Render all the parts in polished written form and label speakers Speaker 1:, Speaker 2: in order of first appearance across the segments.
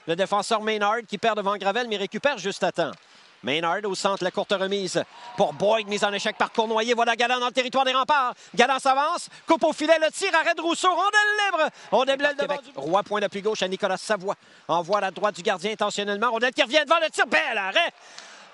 Speaker 1: Le défenseur Maynard qui perd devant Gravel, mais récupère juste à temps. Maynard au centre, la courte remise pour Boyd, mise en échec par Cournoyer. Voilà Galland dans le territoire des remparts. Galland s'avance, coupe au filet, le tir, arrêt de Rousseau, rondelle libre. On déblaye devant du... Roy, point d'appui gauche à Nicolas Savoie. Envoie à la droite du gardien intentionnellement. Rondelle qui revient devant le tir, bel arrêt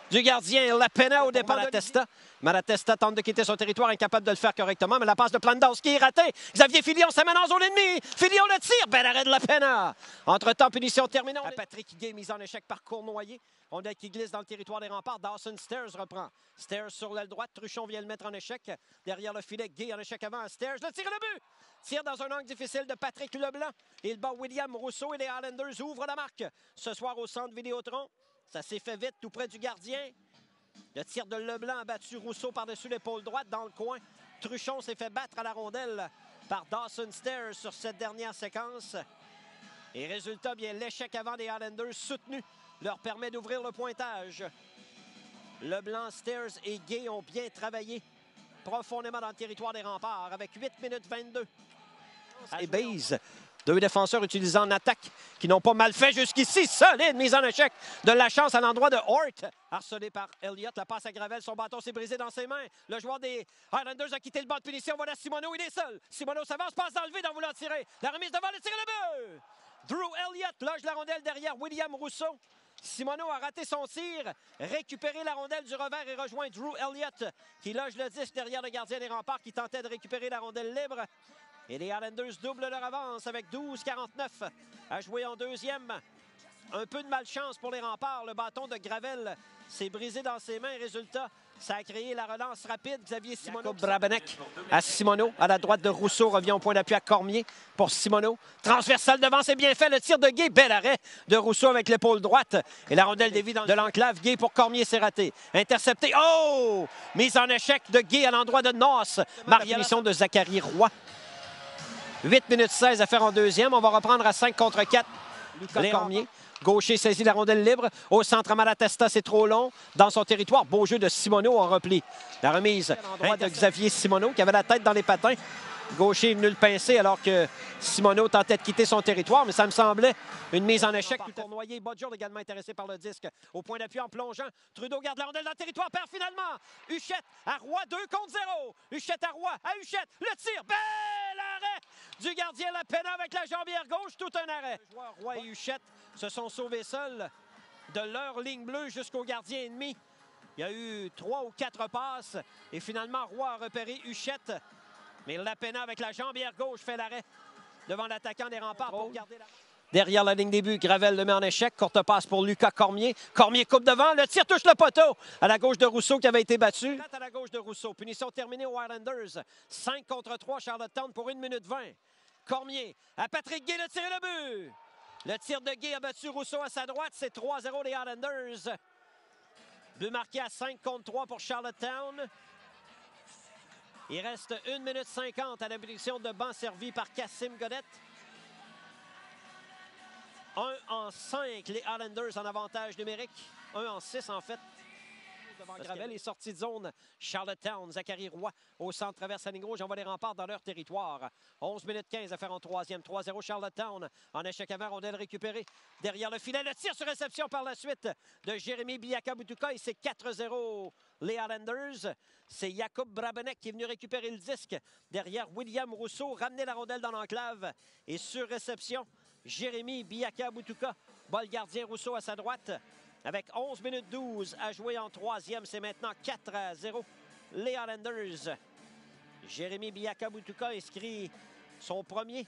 Speaker 1: du gardien Lapena au départ de Malatesta. Malatesta tente de quitter son territoire, incapable de le faire correctement, mais la passe de Plandowski est ratée. Xavier Filion s'amène en zone ennemie. Filion le tire, bel arrêt de Lapena. Entre-temps, punition terminée. Patrick Gay mise en échec par Cournoyer. Rondelle qui glisse dans le territoire des remparts. Dawson Stairs reprend. Stairs sur l'aile droite. Truchon vient le mettre en échec. Derrière le filet, Gay en échec avant. Stairs le tire et le but. Tire dans un angle difficile de Patrick Leblanc. Il bat William Rousseau et les Highlanders ouvrent la marque. Ce soir au centre Vidéotron. Ça s'est fait vite tout près du gardien. Le tir de Leblanc a battu Rousseau par-dessus l'épaule droite dans le coin. Truchon s'est fait battre à la rondelle par Dawson Stairs sur cette dernière séquence. Et résultat, bien l'échec avant des Highlanders soutenu leur permet d'ouvrir le pointage. Leblanc, Stairs et Gay ont bien travaillé profondément dans le territoire des remparts avec 8 minutes 22. Et Baze, deux défenseurs utilisant en attaque qui n'ont pas mal fait jusqu'ici. Solide mise en échec de la chance à l'endroit de Hort. Harcelé par Elliott, la passe à Gravel, son bâton s'est brisé dans ses mains. Le joueur des Highlanders a quitté le banc de punition. Voilà Simoneau, il est seul. Simoneau s'avance, passe dans le vide en voulant tirer. La remise devant, le tir et le but! Drew Elliott loge la rondelle derrière William Rousseau. Simoneau a raté son tir, récupéré la rondelle du revers et rejoint Drew Elliott qui loge le disque derrière le gardien des remparts qui tentait de récupérer la rondelle libre. Et les Highlanders doublent leur avance avec 12-49 à jouer en deuxième. Un peu de malchance pour les remparts. Le bâton de Gravel s'est brisé dans ses mains. Résultat, ça a créé la relance rapide. Xavier Simoneau. Brabenec à Simoneau. À la droite de Rousseau. Revient au point d'appui à Cormier pour Simoneau. Transversal devant, c'est bien fait. Le tir de Gay. Bel arrêt de Rousseau avec l'épaule droite. Et la rondelle dévie de l'enclave. Gay pour Cormier, c'est raté. Intercepté. Oh! Mise en échec de Gay à l'endroit de Noss. Mariation de Zachary Roy. 8 minutes 16 à faire en deuxième. On va reprendre à 5 contre 4. Les Cormier. Gaucher saisit la rondelle libre. Au centre, Malatesta, c'est trop long. Dans son territoire, beau jeu de Simoneau en repli. La remise de Xavier Simoneau qui avait la tête dans les patins. Gaucher est venu le pincer alors que Simoneau tentait de quitter son territoire, mais ça me semblait une mise en échec. Cournoyer, Bodjour également intéressé par le disque. Au point d'appui en plongeant. Trudeau garde la rondelle dans le territoire, perd finalement. Huchette à Roy, 2 contre 0. Huchette à Roy, à Huchette. Le tir, bel arrêt du gardien Lapena avec la jambière gauche, tout un arrêt. Les joueurs Roy et Huchette se sont sauvés seuls de leur ligne bleue jusqu'au gardien ennemi. Il y a eu 3 ou 4 passes et finalement Roy a repéré Huchette. Mais Lapena avec la jambière gauche fait l'arrêt devant l'attaquant des remparts pour garder la... Derrière la ligne des buts, Gravel le met en échec. Courte passe pour Lucas Cormier. Cormier coupe devant. Le tir touche le poteau à la gauche de Rousseau qui avait été battu. À la gauche de Rousseau. Punition terminée aux Highlanders. 5 contre 3, Charlottetown pour 1 minute 20. Cormier à Patrick Gay, le tir et le but. Le tir de Gay a battu Rousseau à sa droite. C'est 3-0 les Highlanders. But marqué à 5 contre 3 pour Charlottetown. Il reste 1 minute 50 à la bénédiction de banc servi par Cassim Godette. 1 en 5, les Highlanders en avantage numérique. 1 en 6 en fait. Devant Gravel est sorti de zone. Charlottetown, Zachary Roy au centre traverse la ligne rouge. Envoie les remparts dans leur territoire. 11 minutes 15 à faire en troisième. 3-0 Charlottetown. En échec avant, rondelle récupérée. Derrière le filet, le tir sur réception par la suite de Jérémy Biaka-Butuka. Et c'est 4-0 les Highlanders. C'est Jakub Brabenec qui est venu récupérer le disque. Derrière William Rousseau, ramener la rondelle dans l'enclave. Et sur réception, Jérémy Biaka-Butuka. Bas le gardien Rousseau à sa droite. Avec 11 minutes 12 à jouer en troisième, c'est maintenant 4-0 les Highlanders. Jérémy Biaka-Butuka inscrit son premier